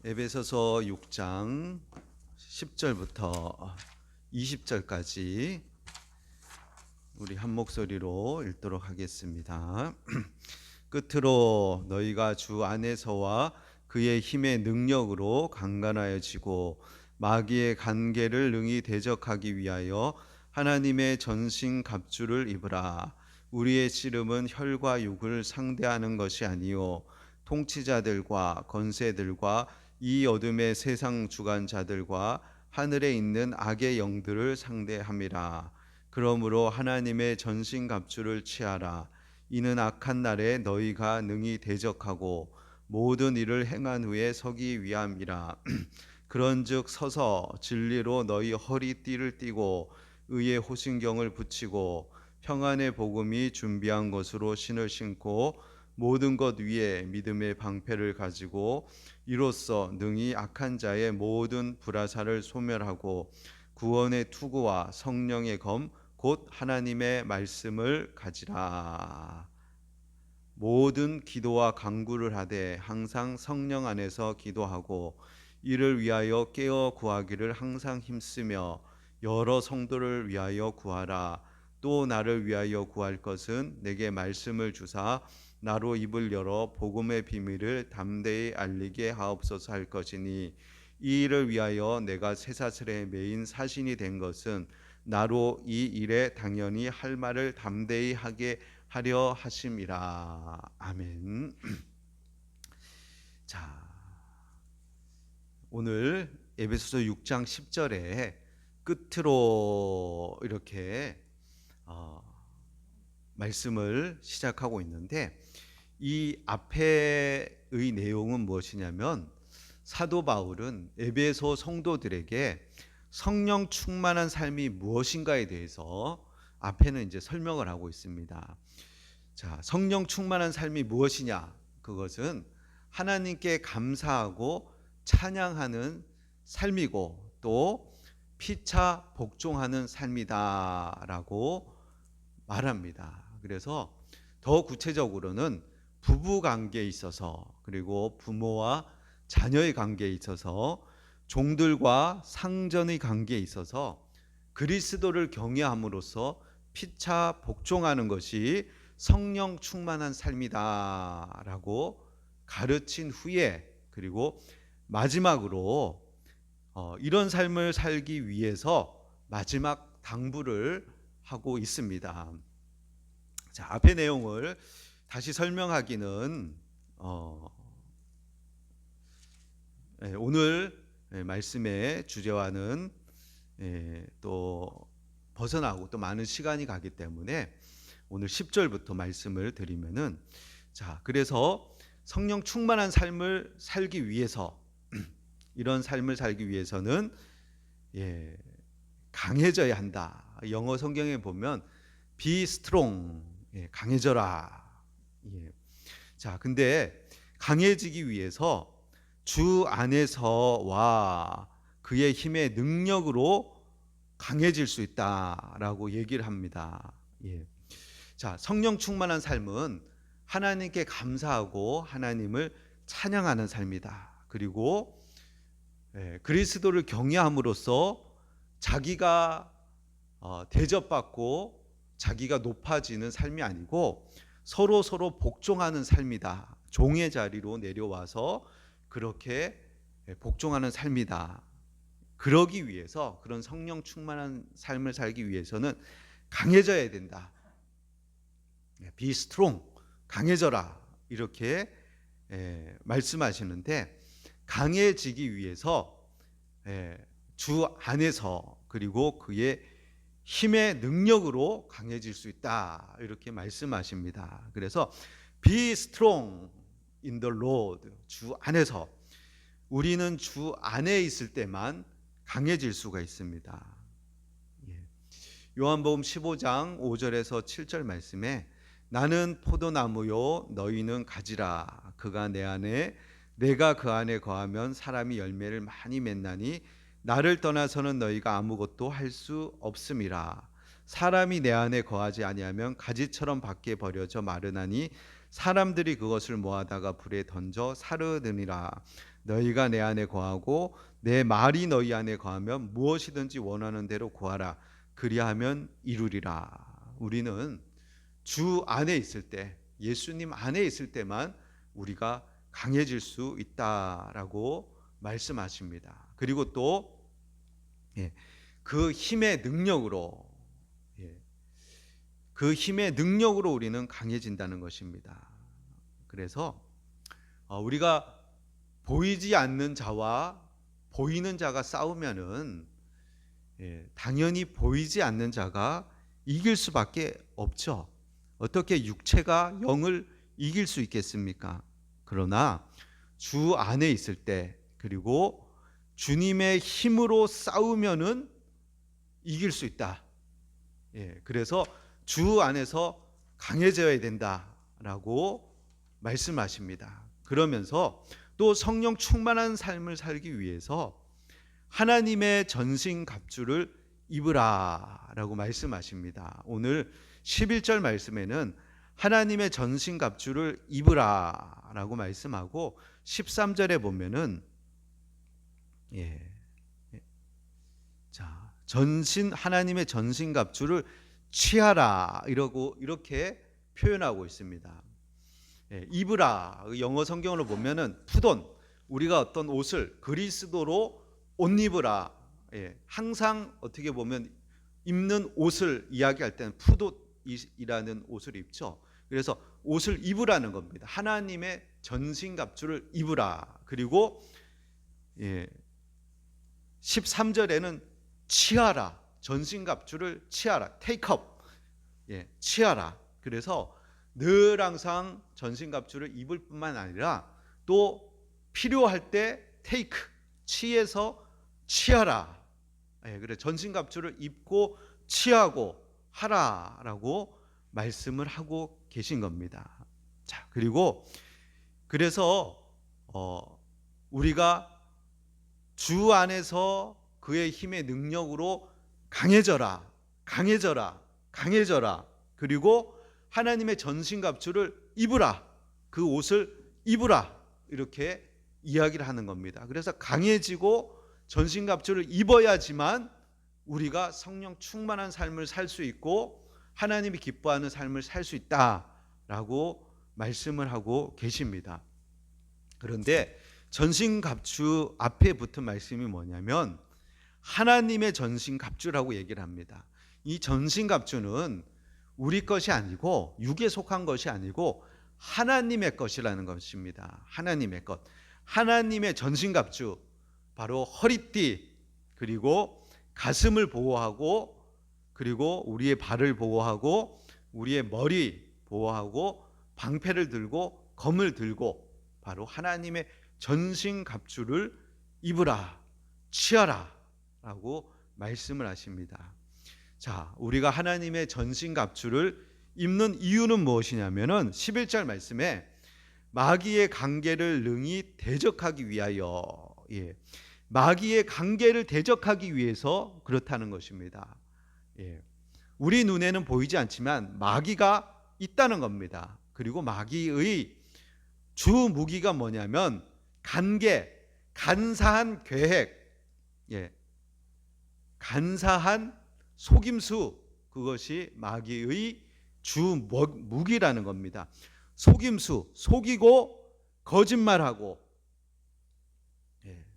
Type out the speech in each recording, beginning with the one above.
에베소서 6장 10절부터 20절까지 우리 한 목소리로 읽도록 하겠습니다. 끝으로 너희가 주 안에서와 그의 힘의 능력으로 강건하여지고 마귀의 간계를 능히 대적하기 위하여 하나님의 전신 갑주를 입으라. 우리의 씨름은 혈과 육을 상대하는 것이 아니요 통치자들과 권세들과 이 어둠의 세상 주관자들과 하늘에 있는 악의 영들을 상대함이라. 그러므로 하나님의 전신 갑주를 취하라. 이는 악한 날에 너희가 능히 대적하고 모든 일을 행한 후에 서기 위함이라. 그런즉 서서 진리로 너희 허리띠를 띠고 의의 호신경을 붙이고 평안의 복음이 준비한 것으로 신을 신고 모든 것 위에 믿음의 방패를 가지고 이로써 능히 악한 자의 모든 불화살을 소멸하고 구원의 투구와 성령의 검 곧 하나님의 말씀을 가지라. 모든 기도와 간구를 하되 항상 성령 안에서 기도하고 이를 위하여 깨어 구하기를 항상 힘쓰며 여러 성도를 위하여 구하라. 또 나를 위하여 구할 것은 내게 말씀을 주사 나로 입을 열어 복음의 비밀을 담대히 알리게 하옵소서 할 것이니 이 일을 위하여 내가 쇠사슬에 매인 사신이 된 것은 나로 이 일에 당연히 할 말을 담대히 하게 하려 하심이라. 아멘. 자, 오늘 에베소서 6장 10절에 끝으로 이렇게 말씀을 시작하고 있는데 이 앞에의 내용은 무엇이냐면 사도 바울은 에베소 성도들에게 성령 충만한 삶이 무엇인가에 대해서 앞에는 이제 설명을 하고 있습니다. 자, 성령 충만한 삶이 무엇이냐? 그것은 하나님께 감사하고 찬양하는 삶이고 또 피차 복종하는 삶이다라고 말합니다. 그래서 더 구체적으로는 부부 관계에 있어서 그리고 부모와 자녀의 관계에 있어서 종들과 상전의 관계에 있어서 그리스도를 경외함으로써 피차 복종하는 것이 성령 충만한 삶이다라고 가르친 후에 그리고 마지막으로 이런 삶을 살기 위해서 마지막 당부를 하고 있습니다. 자, 앞의 내용을 다시 설명하기는 오늘 말씀의 주제와는 또 벗어나고 또 많은 시간이 가기 때문에 오늘 10절부터 말씀을 드리면은 자, 그래서 성령 충만한 삶을 살기 위해서 이런 삶을 살기 위해서는 강해져야 한다. 영어 성경에 보면 be strong, 강해져라. 자, 근데 강해지기 위해서 주 안에서와 그의 힘의 능력으로 강해질 수 있다라고 얘기를 합니다. 자, 성령 충만한 삶은 하나님께 감사하고 하나님을 찬양하는 삶이다. 그리고 그리스도를 경외함으로써 자기가 대접받고 자기가 높아지는 삶이 아니고 서로 복종하는 삶이다. 종의 자리로 내려와서 그렇게 복종하는 삶이다. 그러기 위해서 그런 성령 충만한 삶을 살기 위해서는 강해져야 된다. Be strong, 강해져라 이렇게 말씀하시는데 강해지기 위해서 주 안에서 그리고 그의 힘의 능력으로 강해질 수 있다 이렇게 말씀하십니다. 그래서 Be strong in the Lord, 주 안에서 우리는 주 안에 있을 때만 강해질 수가 있습니다. 요한복음 15장 5절에서 7절 말씀에 나는 포도나무요 너희는 가지라. 그가 내 안에 내가 그 안에 거하면 사람이 열매를 많이 맺나니 나를 떠나서는 너희가 아무것도 할 수 없음이라. 사람이 내 안에 거하지 아니하면 가지처럼 밖에 버려져 마르나니 사람들이 그것을 모아다가 불에 던져 사르느니라. 너희가 내 안에 거하고 내 말이 너희 안에 거하면 무엇이든지 원하는 대로 구하라. 그리하면 이루리라. 우리는 주 안에 있을 때, 예수님 안에 있을 때만 우리가 강해질 수 있다라고 말씀하십니다. 그리고 또 그 힘의 능력으로, 그 힘의 능력으로 우리는 강해진다는 것입니다. 그래서 우리가 보이지 않는 자와 보이는 자가 싸우면은 당연히 보이지 않는 자가 이길 수밖에 없죠. 어떻게 육체가 영을 이길 수 있겠습니까? 그러나 주 안에 있을 때, 그리고 주님의 힘으로 싸우면은 이길 수 있다. 그래서 주 안에서 강해져야 된다라고 말씀하십니다. 그러면서 또 성령 충만한 삶을 살기 위해서 하나님의 전신갑주를 입으라라고 말씀하십니다. 오늘 11절 말씀에는 하나님의 전신갑주를 입으라라고 말씀하고 13절에 보면은 하나님의 전신갑주를 취하라 이렇게 표현하고 있습니다. 입으라, 영어 성경으로 보면은 푸돈, 우리가 어떤 옷을 그리스도로 옷 입으라. 항상 어떻게 보면 입는 옷을 이야기할 때는 푸돈이라는 옷을 입죠. 그래서 옷을 입으라는 겁니다. 하나님의 전신갑주를 입으라. 그리고 13절에는 취하라, 전신갑주를 취하라, 테이크업, 취하라. 그래서 늘 항상 전신갑주를 입을 뿐만 아니라 또 필요할 때 테이크, 취해서 취하라. 그래 전신갑주를 입고 취하고 하라라고 말씀을 하고 계신 겁니다. 자, 그리고 그래서 우리가 주 안에서 그의 힘의 능력으로 강해져라, 강해져라, 강해져라. 그리고 하나님의 전신갑주를 입으라, 그 옷을 입으라, 이렇게 이야기를 하는 겁니다. 그래서 강해지고 전신갑주를 입어야지만 우리가 성령 충만한 삶을 살 수 있고 하나님이 기뻐하는 삶을 살 수 있다라고 말씀을 하고 계십니다. 그런데 전신갑주 앞에 붙은 말씀이 뭐냐면 하나님의 전신갑주라고 얘기를 합니다. 이 전신갑주는 우리 것이 아니고 육에 속한 것이 아니고 하나님의 것이라는 것입니다. 하나님의 것, 하나님의 전신갑주, 바로 허리띠, 그리고 가슴을 보호하고, 그리고 우리의 발을 보호하고, 우리의 머리 보호하고, 방패를 들고 검을 들고, 바로 하나님의 전신갑주를 입으라, 취하라 라고 말씀을 하십니다. 자, 우리가 하나님의 전신갑주를 입는 이유는 무엇이냐면은 11절 말씀에 마귀의 관계를 능히 대적하기 위하여, 마귀의 관계를 대적하기 위해서 그렇다는 것입니다. 우리 눈에는 보이지 않지만 마귀가 있다는 겁니다. 그리고 마귀의 주 무기가 뭐냐면 관계, 간사한 계획, 간사한 속임수, 그것이 마귀의 주 무기라는 겁니다. 속임수, 속이고 거짓말하고,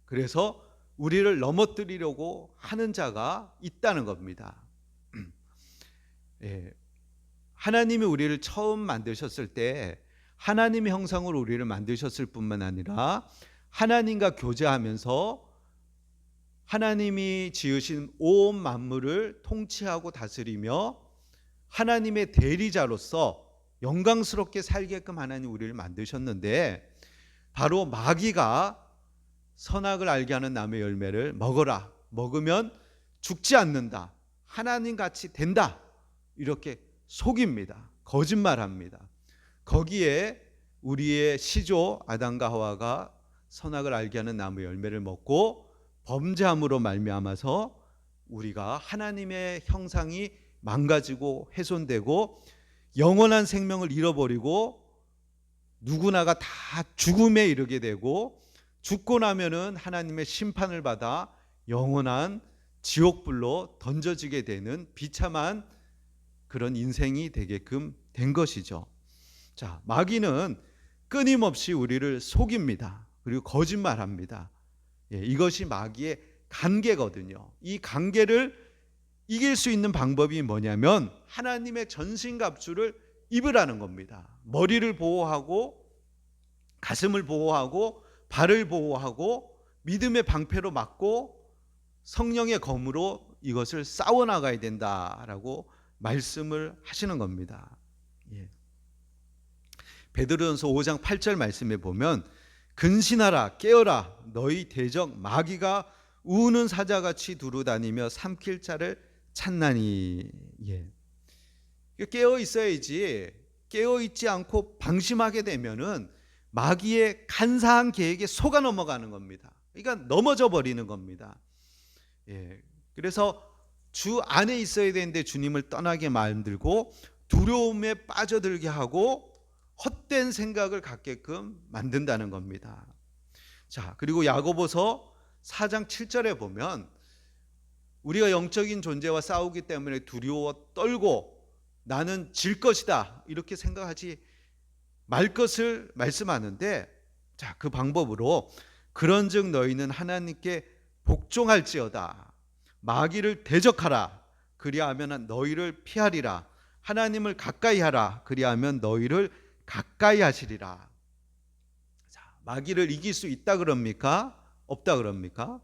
그래서 우리를 넘어뜨리려고 하는 자가 있다는 겁니다. 하나님이 우리를 처음 만드셨을 때 하나님의 형상으로 우리를 만드셨을 뿐만 아니라 하나님과 교제하면서 하나님이 지으신 온 만물을 통치하고 다스리며 하나님의 대리자로서 영광스럽게 살게끔 하나님 우리를 만드셨는데, 바로 마귀가 선악을 알게 하는 나무의 열매를 먹어라, 먹으면 죽지 않는다, 하나님같이 된다, 이렇게 속입니다. 거짓말합니다. 거기에 우리의 시조 아담과 하와가 선악을 알게 하는 나무의 열매를 먹고 범죄함으로 말미암아서 우리가 하나님의 형상이 망가지고 훼손되고 영원한 생명을 잃어버리고 누구나가 다 죽음에 이르게 되고 죽고 나면은 하나님의 심판을 받아 영원한 지옥불로 던져지게 되는 비참한 그런 인생이 되게끔 된 것이죠. 자, 마귀는 끊임없이 우리를 속입니다. 그리고 거짓말합니다. 이것이 마귀의 관계거든요. 이 관계를 이길 수 있는 방법이 뭐냐면 하나님의 전신갑주를 입으라는 겁니다. 머리를 보호하고 가슴을 보호하고 발을 보호하고 믿음의 방패로 막고 성령의 검으로 이것을 싸워나가야 된다라고 말씀을 하시는 겁니다. 베드로전서 5장 8절 말씀에 보면 근신하라 깨어라 너희 대적 마귀가 우는 사자같이 두루다니며 삼킬 자를 찾나니. 깨어 있어야지. 깨어 있지 않고 방심하게 되면은 마귀의 간사한 계획에 속아 넘어가는 겁니다. 그러니까 넘어져 버리는 겁니다. 그래서 주 안에 있어야 되는데 주님을 떠나게 만들고 두려움에 빠져들게 하고 헛된 생각을 갖게끔 만든다는 겁니다. 자, 그리고 야고보서 4장 7절에 보면 우리가 영적인 존재와 싸우기 때문에 두려워 떨고 나는 질 것이다 이렇게 생각하지 말 것을 말씀하는데, 자, 그 방법으로 그런즉 너희는 하나님께 복종할지어다 마귀를 대적하라 그리하면 너희를 피하리라 하나님을 가까이 하라 그리하면 너희를 가까이 하시리라. 자, 마귀를 이길 수 있다 그럽니까? 없다 그럽니까?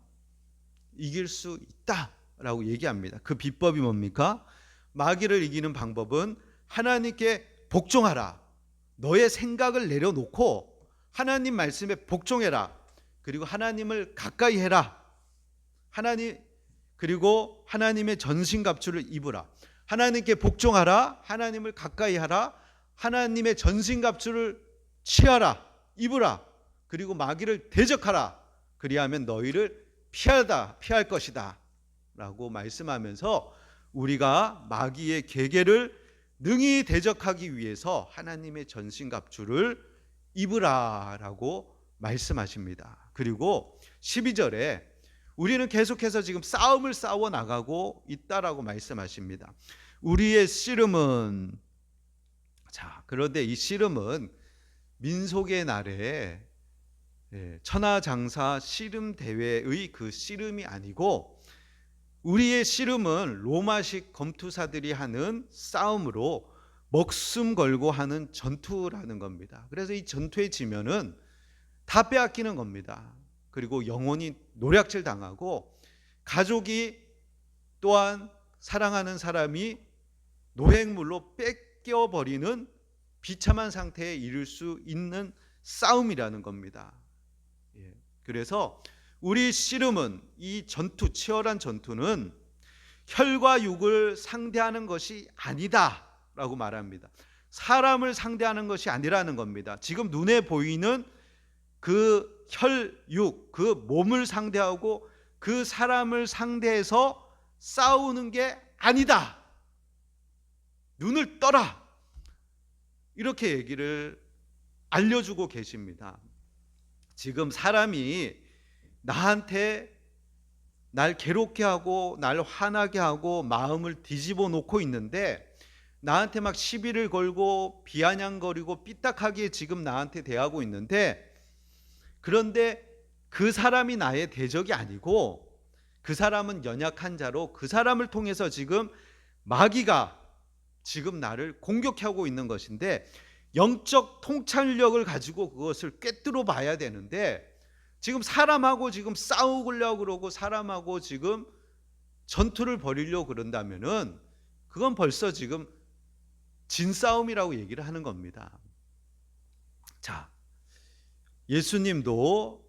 이길 수 있다라고 얘기합니다. 그 비법이 뭡니까? 마귀를 이기는 방법은 하나님께 복종하라. 너의 생각을 내려놓고 하나님 말씀에 복종해라. 그리고 하나님을 가까이 해라. 그리고 하나님의 전신갑주를 입으라. 하나님께 복종하라. 하나님을 가까이 하라. 하나님의 전신갑주를 취하라. 입으라. 그리고 마귀를 대적하라. 그리하면 너희를 피할 것이다 라고 말씀하면서 우리가 마귀의 계계를 능히 대적하기 위해서 하나님의 전신갑주를 입으라 라고 말씀하십니다. 그리고 12절에 우리는 계속해서 지금 싸움을 싸워 나가고 있다라고 말씀하십니다. 우리의 씨름은, 자, 그런데 이 씨름은 민속의 날에 천하장사 씨름 대회의 그 씨름이 아니고 우리의 씨름은 로마식 검투사들이 하는 싸움으로 목숨 걸고 하는 전투라는 겁니다. 그래서 이 전투에 지면은 다 빼앗기는 겁니다. 그리고 영혼이 노략질 당하고 가족이 또한 사랑하는 사람이 노획물로 뺏겨버리는 비참한 상태에 이를 수 있는 싸움이라는 겁니다. 그래서 우리 씨름은 이 전투, 치열한 전투는 혈과 육을 상대하는 것이 아니다 라고 말합니다. 사람을 상대하는 것이 아니라는 겁니다. 지금 눈에 보이는 그 혈, 육, 그 몸을 상대하고 그 사람을 상대해서 싸우는 게 아니다. 눈을 떠라. 이렇게 얘기를 알려주고 계십니다. 지금 사람이 나한테 날 괴롭게 하고 날 화나게 하고 마음을 뒤집어 놓고 있는데 나한테 막 시비를 걸고 비아냥거리고 삐딱하게 지금 나한테 대하고 있는데, 그런데 그 사람이 나의 대적이 아니고 그 사람은 연약한 자로 그 사람을 통해서 지금 마귀가 지금 나를 공격하고 있는 것인데 영적 통찰력을 가지고 그것을 꿰뚫어 봐야 되는데 지금 사람하고 지금 싸우려고 그러고 사람하고 지금 전투를 벌이려고 그런다면은 그건 벌써 지금 진싸움이라고 얘기를 하는 겁니다. 자, 예수님도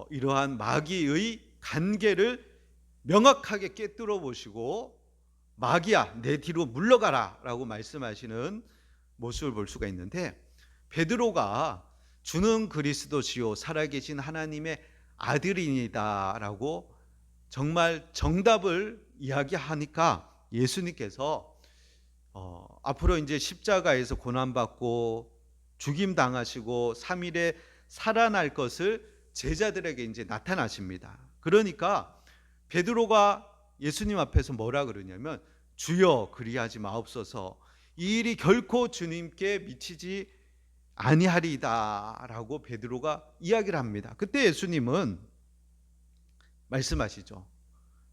이러한 마귀의 관계를 명확하게 꿰뚫어 보시고 마귀야 내 뒤로 물러가라 라고 말씀하시는 모습을 볼 수가 있는데, 베드로가 주는 그리스도시요 살아계신 하나님의 아들이니다 라고 정말 정답을 이야기하니까 예수님께서 앞으로 이제 십자가에서 고난받고 죽임 당하시고 3일에 살아날 것을 제자들에게 이제 나타나십니다. 그러니까 베드로가 예수님 앞에서 뭐라 그러냐면 주여 그리하지 마옵소서, 이 일이 결코 주님께 미치지 아니하리이다라고 베드로가 이야기를 합니다. 그때 예수님은 말씀하시죠.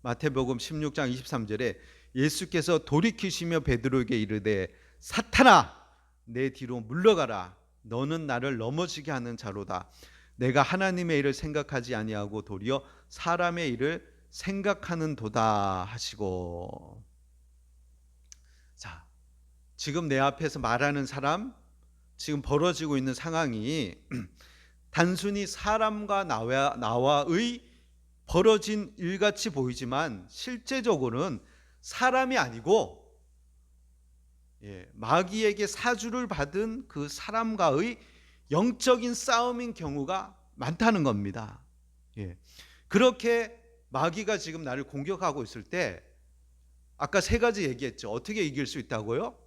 마태복음 16장 23절에 예수께서 돌이키시며 베드로에게 이르되 사탄아 내 뒤로 물러가라, 너는 나를 넘어지게 하는 자로다. 내가 하나님의 일을 생각하지 아니하고 도리어 사람의 일을 생각하는도다 하시고. 자, 지금 내 앞에서 말하는 사람, 지금 벌어지고 있는 상황이 단순히 사람과 나와의 벌어진 일같이 보이지만 실제적으로는 사람이 아니고 마귀에게 사주를 받은 그 사람과의 영적인 싸움인 경우가 많다는 겁니다. 그렇게 마귀가 지금 나를 공격하고 있을 때 아까 세 가지 얘기했죠. 어떻게 이길 수 있다고요?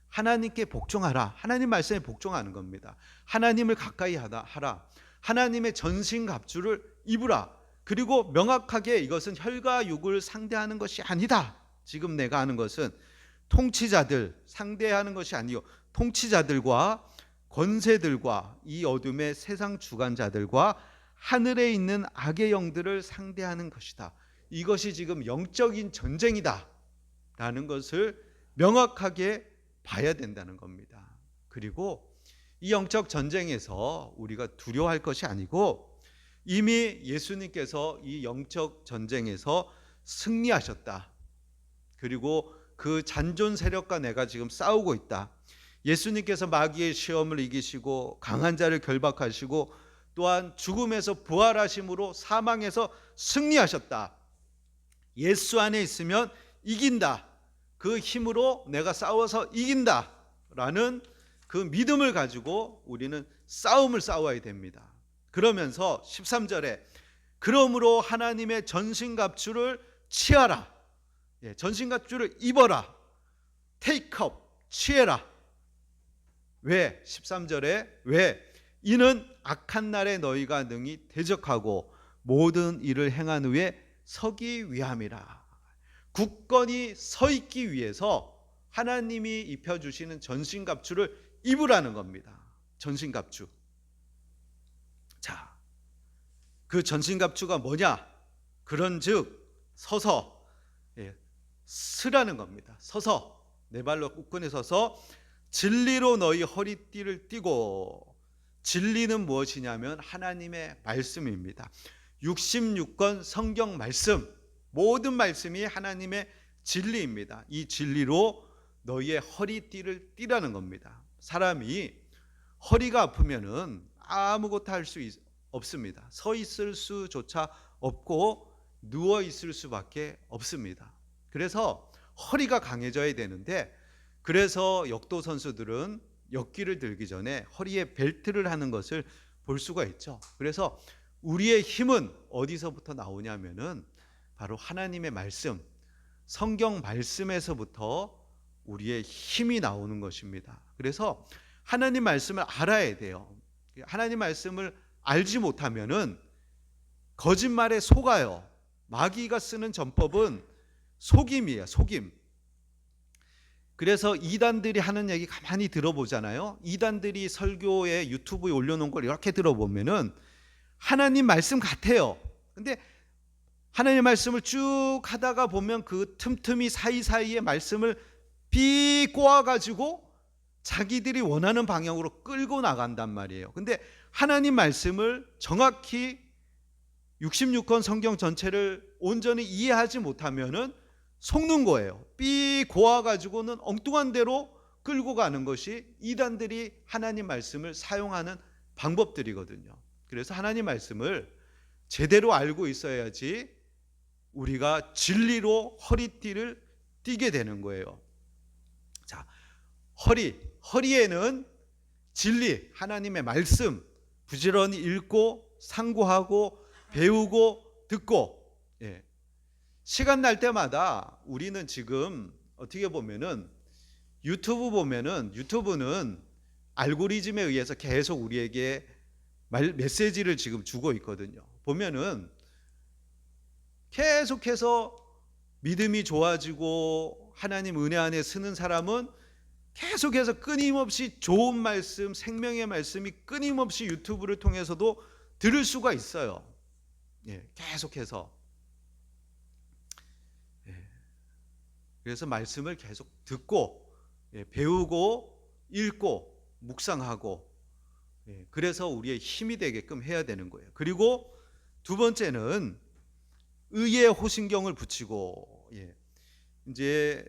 하나님께 복종하라. 하나님 말씀에 복종하는 겁니다. 하나님을 가까이 하라. 하나님의 전신갑주를 입으라. 그리고 명확하게 이것은 혈과 육을 상대하는 것이 아니다. 지금 내가 하는 것은 통치자들 상대하는 것이 아니요, 통치자들과 권세들과 이 어둠의 세상 주관자들과 하늘에 있는 악의 영들을 상대하는 것이다. 이것이 지금 영적인 전쟁이다 라는 것을 명확하게 봐야 된다는 겁니다. 그리고 이 영적 전쟁에서 우리가 두려워할 것이 아니고 이미 예수님께서 이 영적 전쟁에서 승리하셨다. 그리고 그 잔존 세력과 내가 지금 싸우고 있다. 예수님께서 마귀의 시험을 이기시고 강한 자를 결박하시고 또한 죽음에서 부활하심으로 사망에서 승리하셨다. 예수 안에 있으면 이긴다. 그 힘으로 내가 싸워서 이긴다 라는 그 믿음을 가지고 우리는 싸움을 싸워야 됩니다. 그러면서 13절에 그러므로 하나님의 전신갑주를 취하라. 전신갑주를 입어라. take up, 취해라. 왜? 13절에 왜? 이는 악한 날에 너희가 능히 대적하고 모든 일을 행한 후에 서기 위함이라. 굳건히 서 있기 위해서 하나님이 입혀주시는 전신갑주를 입으라는 겁니다. 전신갑주. 자, 그 전신갑주가 뭐냐? 그런즉 서서 서라는 겁니다. 서서 내 발로 굳건히 서서 진리로 너희 허리띠를 띠고. 진리는 무엇이냐면 하나님의 말씀입니다. 66권 성경 말씀, 모든 말씀이 하나님의 진리입니다. 이 진리로 너희의 허리띠를 띠라는 겁니다. 사람이 허리가 아프면은 아무것도 할 수 없습니다. 서 있을 수조차 없고 누워 있을 수밖에 없습니다. 그래서 허리가 강해져야 되는데, 그래서 역도 선수들은 역기를 들기 전에 허리에 벨트를 하는 것을 볼 수가 있죠. 그래서 우리의 힘은 어디서부터 나오냐면은 바로 하나님의 말씀, 성경 말씀에서부터 우리의 힘이 나오는 것입니다. 그래서 하나님 말씀을 알아야 돼요. 하나님 말씀을 알지 못하면은 거짓말에 속아요. 마귀가 쓰는 전법은 속임이에요. 속임. 그래서 이단들이 하는 얘기 가만히 들어보잖아요. 이단들이 설교에 유튜브에 올려놓은 걸 이렇게 들어보면은 하나님 말씀 같아요. 근데 하나님 말씀을 쭉 하다가 보면 그 틈틈이 사이사이에 말씀을 삐 꼬아가지고 자기들이 원하는 방향으로 끌고 나간단 말이에요. 근데 하나님 말씀을 정확히 66권 성경 전체를 온전히 이해하지 못하면은 속는 거예요. 삐 고아가지고는 엉뚱한 대로 끌고 가는 것이 이단들이 하나님 말씀을 사용하는 방법들이거든요. 그래서 하나님 말씀을 제대로 알고 있어야지 우리가 진리로 허리띠를 띠게 되는 거예요. 자, 허리에는 진리, 하나님의 말씀 부지런히 읽고 상고하고 배우고 듣고, 시간 날 때마다 우리는 지금 어떻게 보면은 유튜브 보면은 유튜브는 알고리즘에 의해서 계속 우리에게 메시지를 지금 주고 있거든요. 보면은 계속해서 믿음이 좋아지고 하나님 은혜 안에 서는 사람은 계속해서 끊임없이 좋은 말씀, 생명의 말씀이 끊임없이 유튜브를 통해서도 들을 수가 있어요. 예, 계속해서. 예, 그래서 말씀을 계속 듣고, 예, 배우고, 읽고, 묵상하고, 예, 그래서 우리의 힘이 되게끔 해야 되는 거예요. 그리고 두 번째는 의의 호신경을 붙이고, 예, 이제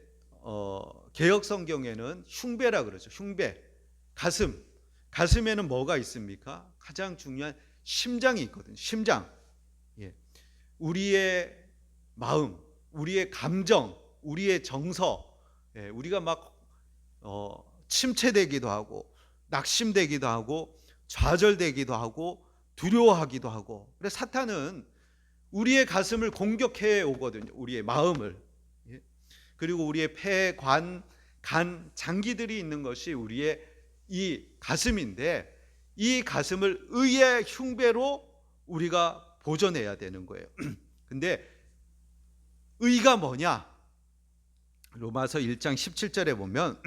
개역 성경에는 흉배라 그러죠. 흉배, 가슴에는 뭐가 있습니까? 가장 중요한 심장이 있거든요. 심장. 예. 우리의 마음, 우리의 감정, 우리의 정서, 예, 우리가 막 침체되기도 하고 낙심되기도 하고 좌절되기도 하고 두려워하기도 하고. 그래서 사탄은 우리의 가슴을 공격해 오거든요. 우리의 마음을. 예. 그리고 우리의 폐, 관, 간, 장기들이 있는 것이 우리의 이 가슴인데, 이 가슴을 의의 흉배로 우리가 보존해야 되는 거예요. 근데 의가 뭐냐? 로마서 1장 17절에 보면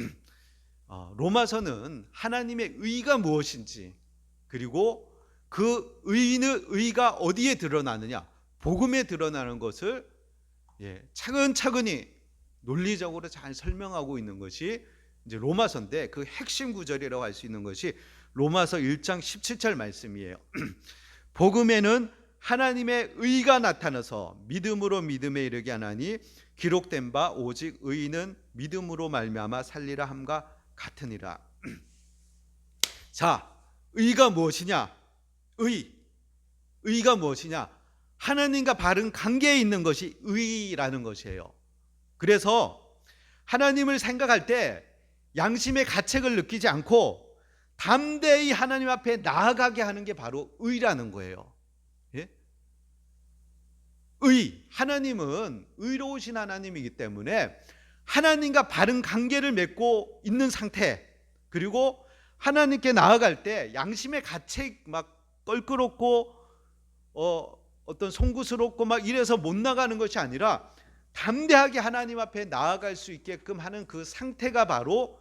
로마서는 하나님의 의가 무엇인지, 그리고 그 의가 어디에 드러나느냐, 복음에 드러나는 것을, 예, 차근차근히 논리적으로 잘 설명하고 있는 것이 이제 로마서인데, 그 핵심 구절이라고 할 수 있는 것이 로마서 1장 17절 말씀이에요. 복음에는 하나님의 의가 나타나서 믿음으로 믿음에 이르게 하나니 기록된 바 오직 의인은 믿음으로 말미암아 살리라 함과 같으니라. 자, 의가 무엇이냐? 의가 무엇이냐? 하나님과 바른 관계에 있는 것이 의라는 것이에요. 그래서 하나님을 생각할 때 양심의 가책을 느끼지 않고 담대히 하나님 앞에 나아가게 하는 게 바로 의라는 거예요. 예? 하나님은 의로우신 하나님이기 때문에 하나님과 바른 관계를 맺고 있는 상태, 그리고 하나님께 나아갈 때 양심의 가책 막 껄끄럽고 어떤 송구스럽고 막 이래서 못 나가는 것이 아니라 담대하게 하나님 앞에 나아갈 수 있게끔 하는 그 상태가 바로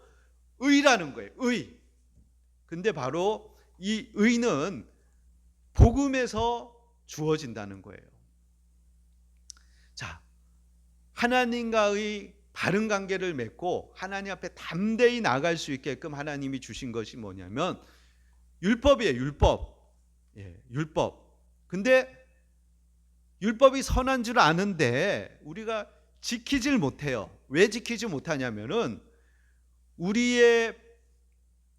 의라는 거예요. 근데 바로 이 의는 복음에서 주어진다는 거예요. 자, 하나님과의 바른 관계를 맺고 하나님 앞에 담대히 나아갈 수 있게끔 하나님이 주신 것이 뭐냐면 율법이에요. 율법. 근데 율법이 선한 줄 아는데 우리가 지키질 못해요. 왜 지키지 못하냐면은 우리의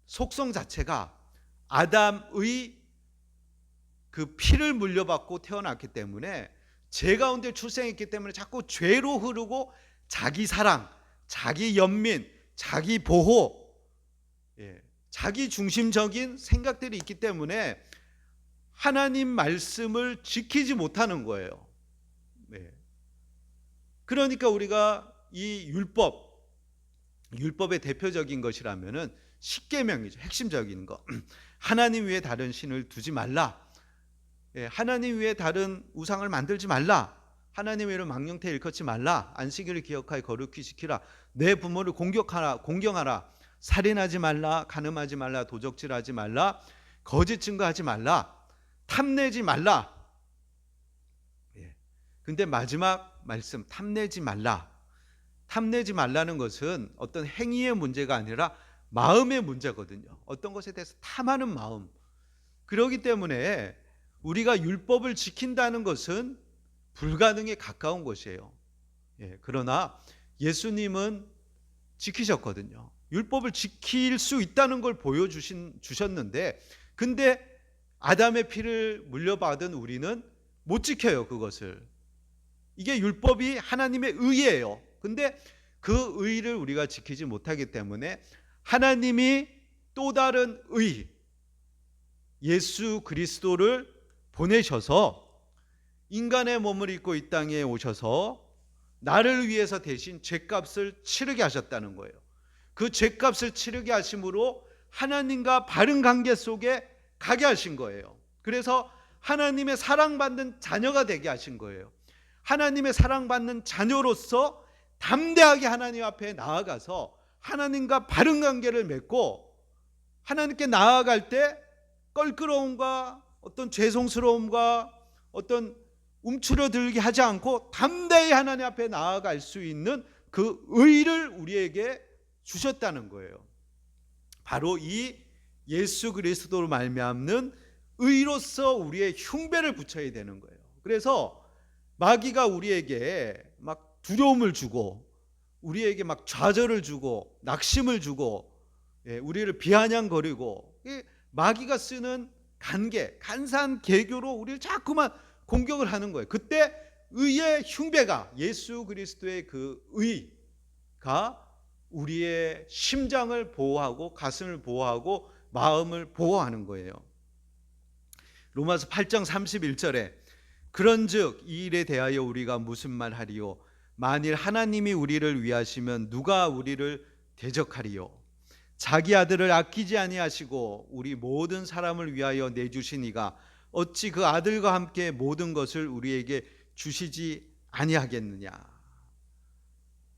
속성 자체가 아담의 그 피를 물려받고 태어났기 때문에, 죄 가운데 출생했기 때문에 자꾸 죄로 흐르고 자기 사랑, 자기 연민, 자기 보호, 자기 중심적인 생각들이 있기 때문에 하나님 말씀을 지키지 못하는 거예요. 그러니까 우리가 이 율법의 대표적인 것이라면은 십계명이죠. 핵심적인 거. 하나님 위에 다른 신을 두지 말라. 하나님 위에 다른 우상을 만들지 말라. 하나님 외에는 망령태 일컫지 말라. 안식일을 기억하여 거룩히 지키라. 내 부모를 공경하라. 살인하지 말라. 간음하지 말라. 도적질하지 말라. 거짓 증거하지 말라. 탐내지 말라. 근데 마지막 말씀, 탐내지 말라. 탐내지 말라는 것은 어떤 행위의 문제가 아니라 마음의 문제거든요. 어떤 것에 대해서 탐하는 마음. 그렇기 때문에 우리가 율법을 지킨다는 것은 불가능에 가까운 것이에요. 그러나 예수님은 지키셨거든요. 율법을 지킬 수 있다는 걸 보여주셨는데, 근데 아담의 피를 물려받은 우리는 못 지켜요, 그것을. 이게 율법이 하나님의 의예요. 근데 그 의를 우리가 지키지 못하기 때문에 하나님이 또 다른 의, 예수 그리스도를 보내셔서 인간의 몸을 입고 이 땅에 오셔서 나를 위해서 대신 죄값을 치르게 하셨다는 거예요. 그 죄값을 치르게 하심으로 하나님과 바른 관계 속에 가게 하신 거예요. 그래서 하나님의 사랑받는 자녀가 되게 하신 거예요. 하나님의 사랑받는 자녀로서 담대하게 하나님 앞에 나아가서 하나님과 바른 관계를 맺고 하나님께 나아갈 때 껄끄러움과 어떤 죄송스러움과 어떤 움츠러들게 하지 않고 담대히 하나님 앞에 나아갈 수 있는 그 의를 우리에게 주셨다는 거예요. 바로 이 예수 그리스도로 말미암는 의로서 우리의 흉배를 붙여야 되는 거예요. 그래서 마귀가 우리에게 막 두려움을 주고 우리에게 막 좌절을 주고 낙심을 주고 우리를 비아냥거리고 마귀가 쓰는 간사한 계교로 우리를 자꾸만 공격을 하는 거예요. 그때 의의 흉배가 예수 그리스도의 그 의가 우리의 심장을 보호하고 가슴을 보호하고 마음을 보호하는 거예요. 로마서 8장 31절에 그런즉 이 일에 대하여 우리가 무슨 말하리요? 만일 하나님이 우리를 위하시면 누가 우리를 대적하리요? 자기 아들을 아끼지 아니하시고 우리 모든 사람을 위하여 내주신 이가 어찌 그 아들과 함께 모든 것을 우리에게 주시지 아니하겠느냐?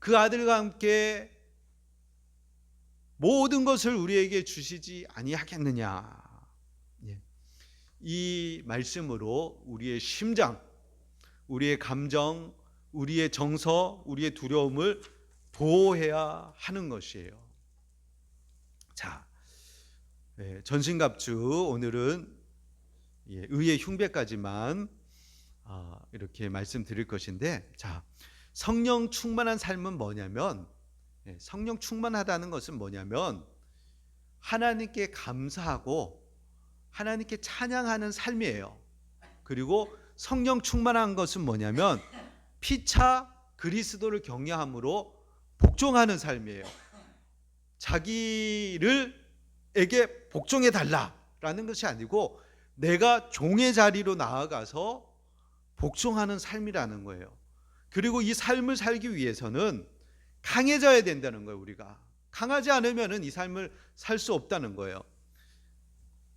그 아들과 함께 모든 것을 우리에게 주시지 아니하겠느냐? 이 말씀으로 우리의 심장, 우리의 감정, 우리의 정서, 우리의 두려움을 보호해야 하는 것이에요. 자, 전신갑주 오늘은 의의 흉배까지만 이렇게 말씀드릴 것인데, 자, 성령 충만한 삶은 뭐냐면, 성령 충만하다는 것은 뭐냐면 하나님께 감사하고 하나님께 찬양하는 삶이에요. 그리고 성령 충만한 것은 뭐냐면 피차 그리스도를 경외함으로 복종하는 삶이에요. 자기에게 복종해 달라라는 것이 아니고 내가 종의 자리로 나아가서 복종하는 삶이라는 거예요. 그리고 이 삶을 살기 위해서는 강해져야 된다는 거예요. 우리가 강하지 않으면 이 삶을 살 수 없다는 거예요.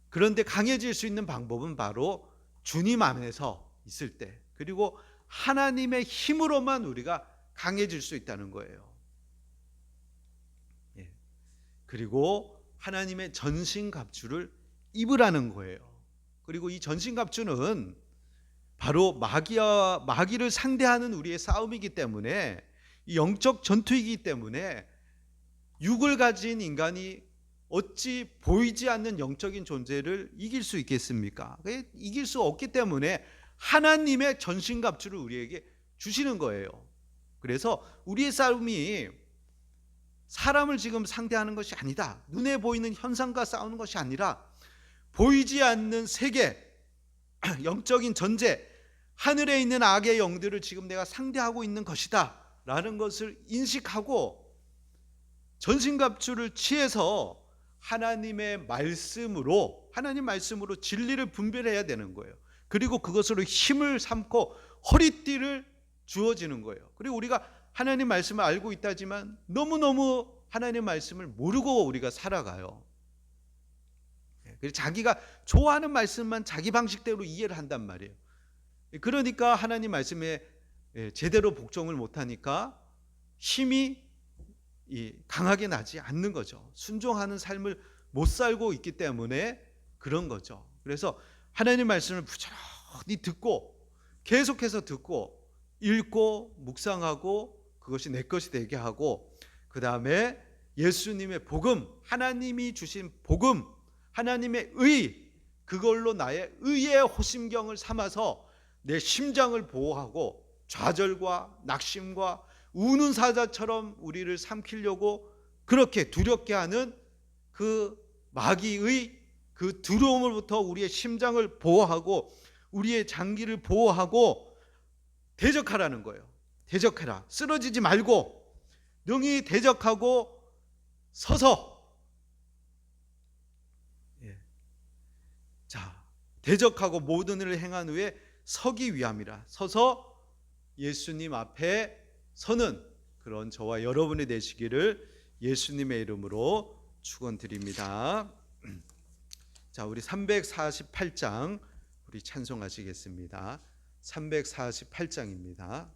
그런데 강해질 수 있는 방법은 바로 주님 안에서 있을 때, 그리고 하나님의 힘으로만 우리가 강해질 수 있다는 거예요. 그리고 하나님의 전신갑주를 입으라는 거예요. 그리고 이 전신갑주는 바로 마귀를 상대하는 우리의 싸움이기 때문에, 영적 전투이기 때문에 육을 가진 인간이 어찌 보이지 않는 영적인 존재를 이길 수 있겠습니까? 이길 수 없기 때문에 하나님의 전신갑주를 우리에게 주시는 거예요. 그래서 우리의 싸움이 사람을 지금 상대하는 것이 아니다. 눈에 보이는 현상과 싸우는 것이 아니라 보이지 않는 세계, 영적인 전제, 하늘에 있는 악의 영들을 지금 내가 상대하고 있는 것이다 라는 것을 인식하고 전신갑주를 취해서 하나님 말씀으로 진리를 분별해야 되는 거예요. 그리고 그것으로 힘을 삼고 허리띠를 주어지는 거예요. 그리고 우리가 하나님 말씀을 알고 있다지만 너무너무 하나님 말씀을 모르고 우리가 살아가요. 그래서 자기가 좋아하는 말씀만 자기 방식대로 이해를 한단 말이에요. 그러니까 하나님 말씀에 제대로 복종을 못하니까 힘이 강하게 나지 않는 거죠. 순종하는 삶을 못 살고 있기 때문에 그런 거죠. 그래서 하나님 말씀을 부지런히 듣고 계속해서 듣고 읽고 묵상하고 그것이 내 것이 되게 하고, 그 다음에 예수님의 복음, 하나님이 주신 복음, 하나님의 의, 그걸로 나의 의의 호심경을 삼아서 내 심장을 보호하고 좌절과 낙심과 우는 사자처럼 우리를 삼키려고 그렇게 두렵게 하는 그 마귀의 그 두려움으로부터 우리의 심장을 보호하고 우리의 장기를 보호하고 대적하라는 거예요. 대적해라. 쓰러지지 말고 능히 대적하고 서서, 자, 대적하고 모든 일을 행한 후에 서기 위함이라. 서서 예수님 앞에 서는 그런 저와 여러분이 되시기를 예수님의 이름으로 축원드립니다. 자, 우리 348장 우리 찬송하시겠습니다. 348장입니다.